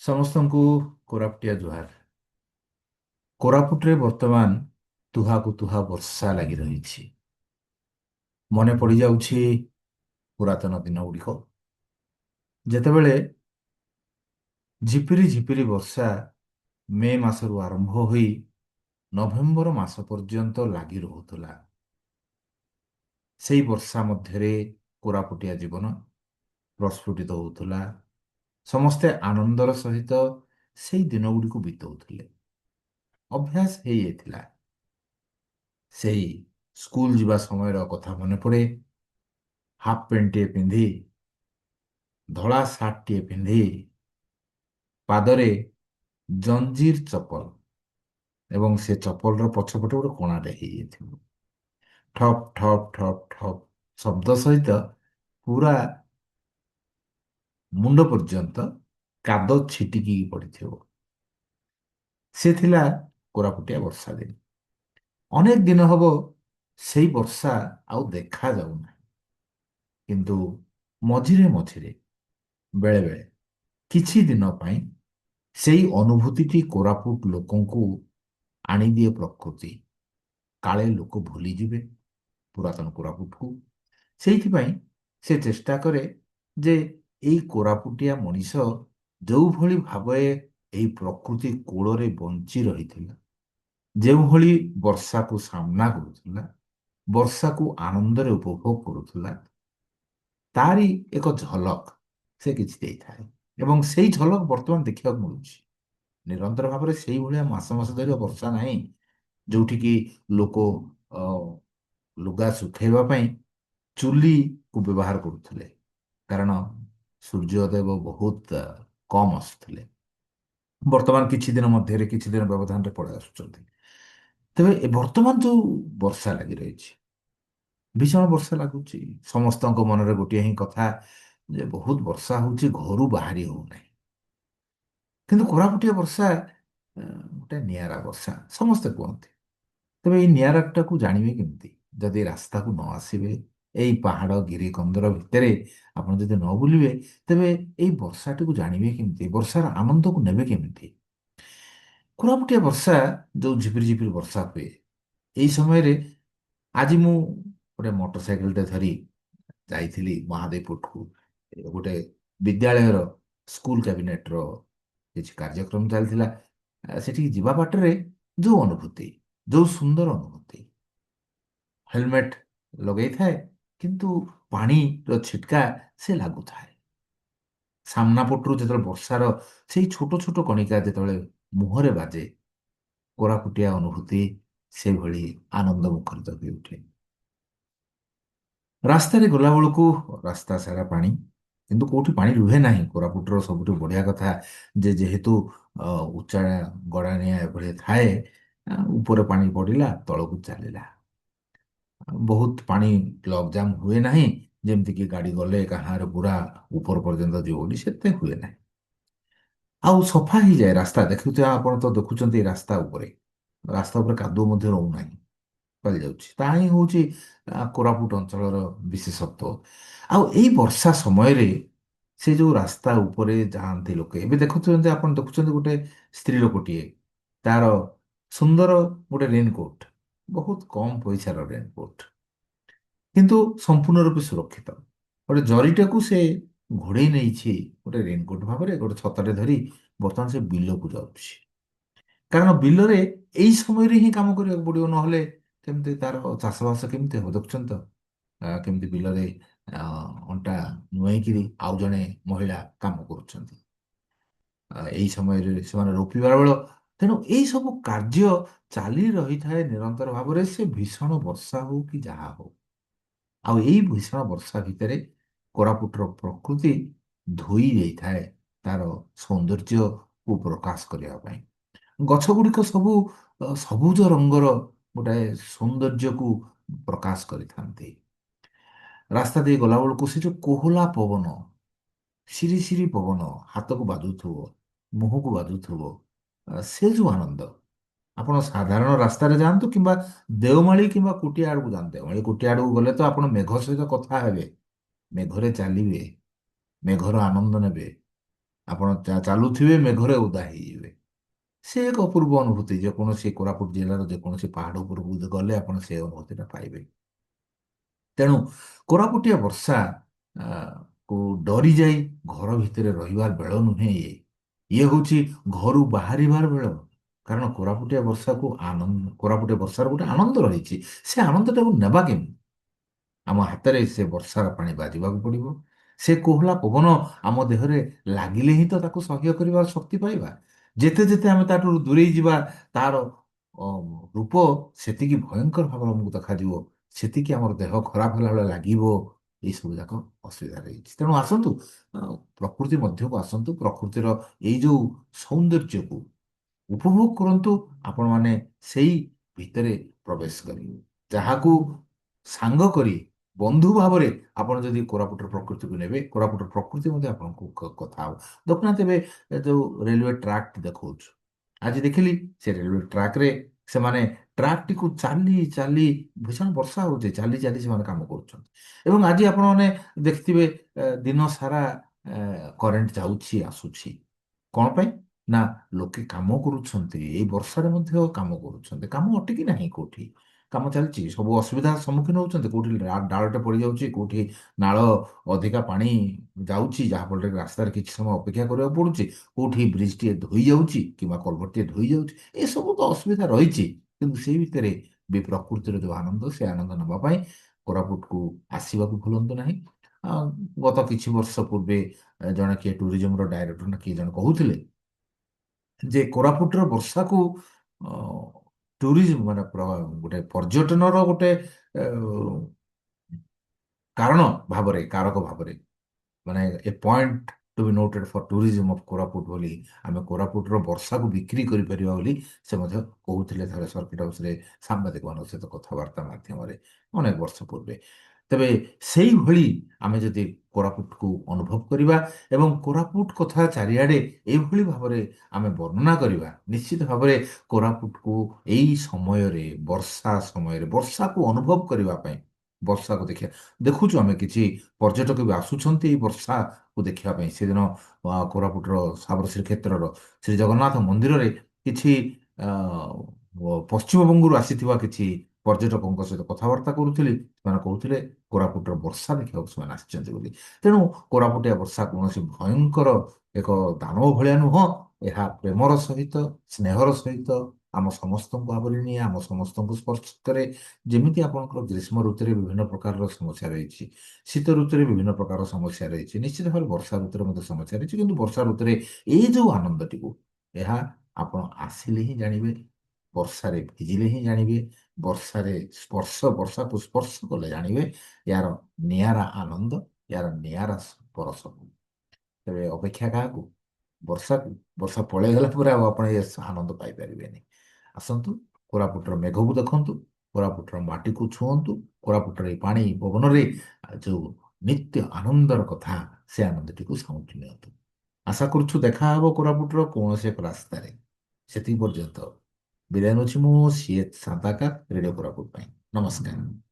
ସମସ୍ତଙ୍କୁ କୋରାପୁଟିଆ ଜୁହାର। କୋରାପୁଟରେ ବର୍ତ୍ତମାନ ତୁହାକୁ ତୁହା ବର୍ଷା ଲାଗି ରହିଛି। ମନେ ପଡ଼ିଯାଉଛି ପୁରାତନ ଦିନ ଗୁଡ଼ିକ, ଯେତେବେଳେ ଝିପିରି ଝିପିରି ବର୍ଷା ମେ ମାସରୁ ଆରମ୍ଭ ହୋଇ ନଭେମ୍ବର ମାସ ପର୍ଯ୍ୟନ୍ତ ଲାଗି ରହୁଥିଲା। ସେଇ ବର୍ଷା ମଧ୍ୟରେ କୋରାପୁଟିଆ ଜୀବନ ପ୍ରସ୍ଫୁଟିତ ହେଉଥିଲା। ସମସ୍ତେ ଆନନ୍ଦର ସହିତ ସେଇ ଦିନଗୁଡ଼ିକୁ ବିତାଉଥିଲେ। ଅଭ୍ୟାସ ହେଇଯାଇଥିଲା। ସେଇ ସ୍କୁଲ ଯିବା ସମୟର କଥା ମନେ ପଡ଼େ। ହାଫ୍ ପ୍ୟାଣ୍ଟଟିଏ ପିନ୍ଧି, ଧଳା ସାର୍ଟଟିଏ ପିନ୍ଧି, ପାଦରେ ଜଞ୍ଜିର ଚପଲ ଏବଂ ସେ ଚପଲର ପଛପଟେ ଗୋଟେ କଣାଟେ ହେଇଯାଇଥିବ। ଠପ୍ ଠପ୍ ଠପ୍ ଠପ୍ ଶବ୍ଦ ସହିତ ପୁରା ମୁଣ୍ଡ ପର୍ଯ୍ୟନ୍ତ କାଦ ଛିଟିକି ପଡ଼ିଥିବ। ସେ ଥିଲା କୋରାପୁଟିଆ ବର୍ଷା ଦିନ। ଅନେକ ଦିନ ହବ ସେଇ ବର୍ଷା ଆଉ ଦେଖାଯାଉନାହିଁ। କିନ୍ତୁ ମଝିରେ ମଝିରେ ବେଳେବେଳେ କିଛି ଦିନ ପାଇଁ ସେଇ ଅନୁଭୂତିଟି କୋରାପୁଟ ଲୋକଙ୍କୁ ଆଣିଦିଏ ପ୍ରକୃତି। କାଳେ ଲୋକ ଭୁଲିଯିବେ ପୁରାତନ କୋରାପୁଟକୁ। ସେଇଥିପାଇଁ ସେ ଚେଷ୍ଟା କରେ ଯେ ଏଇ କୋରାପୁଟିଆ ମଣିଷ ଯେଉଁଭଳି ଭାବରେ ଏଇ ପ୍ରକୃତି କୋଳରେ ବଞ୍ଚି ରହିଥିଲା, ଯେଉଁଭଳି ବର୍ଷାକୁ ସାମ୍ନା କରୁଥିଲା, ବର୍ଷାକୁ ଆନନ୍ଦରେ ଉପଭୋଗ କରୁଥିଲା, ତାରି ଏକ ଝଲକ ସେ କିଛି ଦେଇଥାଏ। ଏବଂ ସେଇ ଝଲକ ବର୍ତ୍ତମାନ ଦେଖିବାକୁ ମିଳୁଛି। ନିରନ୍ତର ଭାବରେ ସେଇଭଳିଆ ମାସ ମାସ ଧରି ବର୍ଷା ନାହିଁ ଯୋଉଠିକି ଲୋକ ଅ, ଲୁଗା ଶୁଖେଇବା ପାଇଁ ଚୁଲିକୁ ବ୍ୟବହାର କରୁଥିଲେ, କାରଣ ସୂର୍ଯ୍ୟଦେବ ବହୁତ କମ୍ ଆସୁଥିଲେ। ବର୍ତ୍ତମାନ କିଛି ଦିନ ମଧ୍ୟରେ କିଛି ଦିନ ବ୍ୟବଧାନରେ ପଳେଇ ଆସୁଛନ୍ତି। ତେବେ ବର୍ତ୍ତମାନ ଯୋଉ ବର୍ଷା ଲାଗି ରହିଛି, ଭୀଷଣ ବର୍ଷା ଲାଗୁଛି। ସମସ୍ତଙ୍କ ମନରେ ଗୋଟିଏ ହିଁ କଥା ଯେ ବହୁତ ବର୍ଷା ହଉଛି, ଘରୁ ବାହାରି ହଉନାହିଁ। କିନ୍ତୁ କୋରାପୁଟିଆ ବର୍ଷା ଗୋଟେ ନିଆରା ବର୍ଷା ସମସ୍ତେ କୁହନ୍ତି। ତେବେ ଏଇ ନିଆରାଟାକୁ ଜାଣିବେ କେମିତି ଯଦି ରାସ୍ତାକୁ ନ ଆସିବେ? ଏଇ ପାହାଡ଼ ଗିରି କନ୍ଦର ଭିତରେ ଆପଣ ଯଦି ନ ବୁଲିବେ, ତେବେ ଏଇ ବର୍ଷାଟିକୁ ଜାଣିବେ କେମିତି? ବର୍ଷାର ଆନନ୍ଦକୁ ନେବେ କେମିତି? କୋରାପୁଟିଆ ବର୍ଷା ଯୋଉ ଝିପିରି ଝିପିରି ବର୍ଷା ହୁଏ, ଏଇ ସମୟରେ ଆଜି ମୁଁ ଗୋଟେ ମୋଟର ସାଇକେଲଟେ ଧରି ଯାଇଥିଲି ମହାଦେବପୁରକୁ। ଗୋଟେ ବିଦ୍ୟାଳୟର ସ୍କୁଲ କ୍ୟାବିନେଟର କିଛି କାର୍ଯ୍ୟକ୍ରମ ଚାଲିଥିଲା। ସେଠିକି ଯିବା ବାଟରେ ଯୋଉ ଅନୁଭୂତି, ଯୋଉ ସୁନ୍ଦର ଅନୁଭୂତି। ହେଲମେଟ ଲଗେଇଥାଏ, କିନ୍ତୁ ପାଣିର ଛିଟକା ସେ ଲାଗୁଥାଏ। ସାମ୍ନା ପଟରୁ ଯେତେବେଳେ ବର୍ଷାର ସେଇ ଛୋଟ ଛୋଟ କଣିକା ଯେତେବେଳେ ମୁହଁରେ ବାଜେ, କୋରାପୁଟିଆ ଅନୁଭୂତି ସେଭଳି ଆନନ୍ଦ ମୁଖରିତ ହୋଇ ଉଠେ। ରାସ୍ତାରେ ଗଲାବେଳକୁ ରାସ୍ତା ସାରା ପାଣି, କିନ୍ତୁ କୋଉଠି ପାଣି ରୁହେ ନାହିଁ। କୋରାପୁଟର ସବୁଠୁ ବଢିଆ କଥା ଯେ ଯେହେତୁ ଉଚ୍ଚା ଗଡ଼ାଣିଆ ଏଭଳି ଥାଏ, ଉପରେ ପାଣି ପଡ଼ିଲା ତଳକୁ ଚାଲିଲା। ବହୁତ ପାଣି କ୍ଲଗ ଜାମ୍ ହୁଏ ନାହିଁ, ଯେମିତିକି ଗାଡ଼ି ଗଲେ କାହାର ପୁରା ଉପର ପର୍ଯ୍ୟନ୍ତ ଯିବ ବୋଲି ସେତେ ହୁଏ ନାହିଁ। ଆଉ ସଫା ହେଇଯାଏ ରାସ୍ତା। ଦେଖୁଥିବେ ଆପଣ ତ ଦେଖୁଛନ୍ତି ରାସ୍ତା ଉପରେ କାଦୁଅ ମଧ୍ୟ ରହୁନାହିଁ, ଯାଉଛି। ତାହା ହିଁ ହଉଛି କୋରାପୁଟ ଅଞ୍ଚଳର ବିଶେଷତ୍ୱ। ଆଉ ଏଇ ବର୍ଷା ସମୟରେ ସେ ଯୋଉ ରାସ୍ତା ଉପରେ ଯାଆନ୍ତି ଲୋକେ, ଏବେ ଦେଖୁଛନ୍ତି, ଆପଣ ଦେଖୁଛନ୍ତି ଗୋଟେ ସ୍ତ୍ରୀ ଲୋକଟିଏ, ତାର ସୁନ୍ଦର ଗୋଟେ ରେନକୋଟ, ବହୁତ କମ ପଇସାର ରେନକୋଟ, କିନ୍ତୁ ସମ୍ପୂର୍ଣ୍ଣ ରୂପେ ସୁରକ୍ଷିତ। ଗୋଟେ ଜରିଟାକୁ ସେ ଘୋଡେଇ ନେଇଛି ଗୋଟେ ରେନକୋଟ ଭାବରେ, ଗୋଟେ ଛତାଟେ ଧରି ବର୍ତ୍ତମାନ ସେ ବିଲକୁ ଯାଉଛି। କାରଣ ବିଲରେ ଏଇ ସମୟରେ ହିଁ କାମ କରିବାକୁ ପଡିବ, ନହେଲେ କେମିତି ତାର ଚାଷବାସ କେମିତି ହବ? ଦେଖୁଛନ୍ତି ତ କେମିତି ବିଲରେ ଆ, ଅଣ୍ଟା ନୁଆଇକିରି ଆଉ ଜଣେ ମହିଳା କାମ କରୁଛନ୍ତି। ଏଇ ସମୟରେ ସେମାନେ ରୋପିବାର ବେଳ। ତେଣୁ ଏଇ ସବୁ କାର୍ଯ୍ୟ ଚାଲି ରହିଥାଏ ନିରନ୍ତର ଭାବରେ, ସେ ଭୀଷଣ ବର୍ଷା ହଉ କି ଯାହା ହଉ। ଆଉ ଏଇ ଭୀଷଣ ବର୍ଷା ଭିତରେ କୋରାପୁଟର ପ୍ରକୃତି ଧୋଇ ଯାଇଥାଏ ତାର ସୌନ୍ଦର୍ଯ୍ୟକୁ ପ୍ରକାଶ କରିବା ପାଇଁ। ଗଛ ଗୁଡ଼ିକ ସବୁ ସବୁଜ ରଙ୍ଗର ଗୋଟାଏ ସୌନ୍ଦର୍ଯ୍ୟକୁ ପ୍ରକାଶ କରିଥାନ୍ତି। ରାସ୍ତା ଦେଇ ଗଲାବେଳକୁ ସେ ଯୋଉ କୋହଲା ପବନ, ସିରି ସିରି ପବନ ହାତକୁ ବାଜୁଥିବ, ମୁହଁକୁ ବାଜୁଥିବ, ସେ ଯୋଉ ଆନନ୍ଦ। ଆପଣ ସାଧାରଣ ରାସ୍ତାରେ ଯାଆନ୍ତୁ କିମ୍ବା ଦେଓମାଳି କିମ୍ବା କୁଟିଆ ଆଡ଼କୁ ଯାଆନ୍ତୁ। ଦେଓମାଳି କୁଟିଆ ଆଡ଼କୁ ଗଲେ ତ ଆପଣ ମେଘ ସହିତ କଥା ହେବେ, ମେଘରେ ଚାଲିବେ, ମେଘର ଆନନ୍ଦ ନେବେ। ଆପଣ ଚାଲୁଥିବେ ମେଘରେ ଓଦା ହେଇଯିବେ। ସେ ଏକ ଅପୂର୍ବ ଅନୁଭୂତି। ଯେକୌଣସି କୋରାପୁଟ ଜିଲ୍ଲାର ଯେକୌଣସି ପାହାଡ଼ ଉପରକୁ ଗଲେ ଆପଣ ସେ ଅନୁଭୂତିଟା ପାଇବେ। ତେଣୁ କୋରାପୁଟିଆ ବର୍ଷା ଆ, କୁ ଡରି ଯାଇ ଘର ଭିତରେ ରହିବାର ବେଳ ନୁହେଁ ଇଏ। ଇଏ ହେଉଛି ଘରୁ ବାହାରିବାର ବେଳ। କାରଣ କୋରାପୁଟିଆ ବର୍ଷାକୁ ଆନନ୍ଦ, କୋରାପୁଟିଆ ବର୍ଷାର ଗୋଟେ ଆନନ୍ଦ ରହିଛି। ସେ ଆନନ୍ଦଟାକୁ ନେବା କେମିତି? ଆମ ହାତରେ ସେ ବର୍ଷାର ପାଣି ବାଜିବାକୁ ପଡ଼ିବ। ସେ କୋହଲା ପବନ ଆମ ଦେହରେ ଲାଗିଲେ ହିଁ ତ ତାକୁ ସହ୍ୟ କରିବାର ଶକ୍ତି ପାଇବା। ଯେତେ ଯେତେ ଆମେ ତାଠାରୁ ଦୂରେଇ ଯିବା, ତାର ଅ, ରୂପ ସେତିକି ଭୟଙ୍କର ଭାବରେ ଆମକୁ ଦେଖାଯିବ। ସେତିକି ଆମର ଦେହ ଖରାପ ହେଲା ଭଳିଆ ଲାଗିବ। ଏଇସବୁ ଯାକ ଅସୁବିଧା ରହିଛି। ତେଣୁ ଆସନ୍ତୁ, ଅ, ପ୍ରକୃତି ମଧ୍ୟକୁ ଆସନ୍ତୁ। ପ୍ରକୃତିର ଏଇ ଯୋଉ ସୌନ୍ଦର୍ଯ୍ୟକୁ ଉପଭୋଗ କରନ୍ତୁ। ଆପଣମାନେ ସେଇ ଭିତରେ ପ୍ରବେଶ କରିବେ। ଯାହାକୁ ସାଙ୍ଗ କରି, ବନ୍ଧୁ ଭାବରେ ଆପଣ ଯଦି କୋରାପୁଟର ପ୍ରକୃତିକୁ ନେବେ, କୋରାପୁଟର ପ୍ରକୃତି ମଧ୍ୟ ଆପଣଙ୍କୁ କଥା ହବ। ଦେଖୁନାହାନ୍ତି ଏବେ ଏ ଯୋଉ ରେଲୱେ ଟ୍ରାକ୍ ଦେଖାଉଛୁ। ଆଜି ଦେଖିଲି ସେ ରେଲୱେ ଟ୍ରାକରେ ସେମାନେ ଟ୍ରାକଟିକୁ ଚାଲି ଚାଲି, ଭୀଷଣ ବର୍ଷା ହଉଛି, ଚାଲି ଚାଲି ସେମାନେ କାମ କରୁଛନ୍ତି। ଏବଂ ଆଜି ଆପଣମାନେ ଦେଖିଥିବେ ଦିନ ସାରା କରେଣ୍ଟ ଯାଉଛି ଆସୁଛି। କ'ଣ ପାଇଁ? ନା ଲୋକେ କାମ କରୁଛନ୍ତି। ଏଇ ବର୍ଷାରେ ମଧ୍ୟ କାମ କରୁଛନ୍ତି। କାମ ଅଟକି ନାହିଁ କୋଉଠି। କାମ ଚାଲିଛି। ସବୁ ଅସୁବିଧାର ସମ୍ମୁଖୀନ ହଉଛନ୍ତି। କୋଉଠି ଡାଳଟେ ପଡ଼ିଯାଉଛି, କୋଉଠି ନାଳ ଅଧିକା ପାଣି ଯାଉଛି, ଯାହାଫଳରେ କି ରାସ୍ତାରେ କିଛି ସମୟ ଅପେକ୍ଷା କରିବାକୁ ପଡୁଛି। କୋଉଠି ବ୍ରିଜଟିଏ ଧୋଇ ଯାଉଛି କିମ୍ବା କଲଭର୍ଟଟିଏ ଧୋଇ ଯାଉଛି। ଏସବୁ ତ ଅସୁବିଧା ରହିଛି। କିନ୍ତୁ ସେଇ ଭିତରେ ବି ପ୍ରକୃତିର ଯୋଉ ଆନନ୍ଦ, ସେ ଆନନ୍ଦ ନେବା ପାଇଁ କୋରାପୁଟକୁ ଆସିବାକୁ ଭୁଲନ୍ତୁ ନାହିଁ। ଆ, ଗତ କିଛି ବର୍ଷ ପୂର୍ବେ ଜଣେ କିଏ ଟୁରିଜିମର ଡାଇରେକ୍ଟର ନା କିଏ ଜଣେ କହୁଥିଲେ ଯେ କୋରାପୁଟର ବର୍ଷାକୁ ଟୁରିଜିମ ମାନେ ଗୋଟେ ପର୍ଯ୍ୟଟନର ଗୋଟେ ଅ, କାରଣ ଭାବରେ, କାରକ ଭାବରେ, ମାନେ a point to be noted for tourism of Koraput ବୋଲି ଆମେ କୋରାପୁଟର ବର୍ଷାକୁ ବିକ୍ରି କରିପାରିବା ବୋଲି ସେ ମଧ୍ୟ କହୁଥିଲେ ଥରେ ସର୍କିଟ ହାଉସରେ ସାମ୍ବାଦିକମାନଙ୍କ ସହିତ କଥାବାର୍ତ୍ତା ମାଧ୍ୟମରେ ଅନେକ ବର୍ଷ ପୂର୍ବେ। ତେବେ ସେଇଭଳି ଆମେ ଯଦି କୋରାପୁଟକୁ ଅନୁଭବ କରିବା ଏବଂ କୋରାପୁଟ କଥା ଚାରିଆଡ଼େ ଏଇଭଳି ଭାବରେ ଆମେ ବର୍ଣ୍ଣନା କରିବା, ନିଶ୍ଚିତ ଭାବରେ କୋରାପୁଟକୁ ଏଇ ସମୟରେ, ବର୍ଷା ସମୟରେ, ବର୍ଷାକୁ ଅନୁଭବ କରିବା ପାଇଁ, ବର୍ଷାକୁ ଦେଖିବା, ଦେଖୁଛୁ ଆମେ କିଛି ପର୍ଯ୍ୟଟକ ବି ଆସୁଛନ୍ତି ଏଇ ବର୍ଷାକୁ ଦେଖିବା ପାଇଁ। ସେଦିନ କୋରାପୁଟର ଶାବର ଶ୍ରୀକ୍ଷେତ୍ରର ଶ୍ରୀ ଜଗନ୍ନାଥ ମନ୍ଦିରରେ କିଛି ଆ, ପଶ୍ଚିମବଙ୍ଗରୁ ଆସିଥିବା କିଛି ପର୍ଯ୍ୟଟକଙ୍କ ସହିତ କଥାବାର୍ତ୍ତା କରୁଥିଲି। ସେମାନେ କହୁଥିଲେ କୋରାପୁଟର ବର୍ଷା ଦେଖିବାକୁ ସେମାନେ ଆସିଛନ୍ତି ବୋଲି। ତେଣୁ କୋରାପୁଟିଆ ବର୍ଷା କୌଣସି ଭୟଙ୍କର ଏକ ଦାନବ ଭଳିଆ ନୁହଁ। ଏହା ପ୍ରେମର ସହିତ, ସ୍ନେହର ସହିତ ଆମ ସମସ୍ତଙ୍କୁ ଆବରି ନିଏ, ଆମ ସମସ୍ତଙ୍କୁ ସ୍ପର୍ଶ କରେ। ଯେମିତି ଆପଣଙ୍କର ଗ୍ରୀଷ୍ମ ଋତୁରେ ବିଭିନ୍ନ ପ୍ରକାରର ସମସ୍ୟା ରହିଛି, ଶୀତ ଋତୁରେ ବିଭିନ୍ନ ପ୍ରକାର ସମସ୍ୟା ରହିଛି, ନିଶ୍ଚିତ ଭାବରେ ବର୍ଷା ଋତୁରେ ମଧ୍ୟ ସମସ୍ୟା ରହିଛି। କିନ୍ତୁ ବର୍ଷା ଋତୁରେ ଏଇ ଯୋଉ ଆନନ୍ଦଟିକୁ, ଏହା ଆପଣ ଆସିଲେ ହିଁ ଜାଣିବେ, ବର୍ଷାରେ ଭିଜିଲେ ହିଁ ଜାଣିବେ, ବର୍ଷାରେ ବର୍ଷାକୁ ସ୍ପର୍ଶ କଲେ ଜାଣିବେ ୟାର ନିଆରା ଆନନ୍ଦ, ୟାର ନିଆରା ପରଶକୁ। ତେବେ ଅପେକ୍ଷା କାହାକୁ? ବର୍ଷାକୁ। ବର୍ଷା ପଳେଇଗଲା ପରେ ଆଉ ଆପଣ ଏ ଆନନ୍ଦ ପାଇପାରିବେନି। ଆସନ୍ତୁ, କୋରାପୁଟର ମେଘକୁ ଦେଖନ୍ତୁ, କୋରାପୁଟର ମାଟିକୁ ଛୁଅନ୍ତୁ, କୋରାପୁଟର এই ପାଣି ପବନରେ ଯୋଉ ନିତ୍ୟ ଆନନ୍ଦର କଥା, ସେ ଆନନ୍ଦଟିକୁ ସାଉଁଟି ନିଅନ୍ତୁ। ଆଶା କରୁଛୁ ଦେଖା ହେବ କୋରାପୁଟର କୌଣସି ଏକ ରାସ୍ତାରେ। ସେତିକି ପର୍ଯ୍ୟନ୍ତ ବିଦାୟ ନେଉଛି ମୁଁ, ସିଏ ସାନ୍ତାକା ରେଡ଼ିଓ କୋରାପୁଟ ପାଇଁ। ନମସ୍କାର।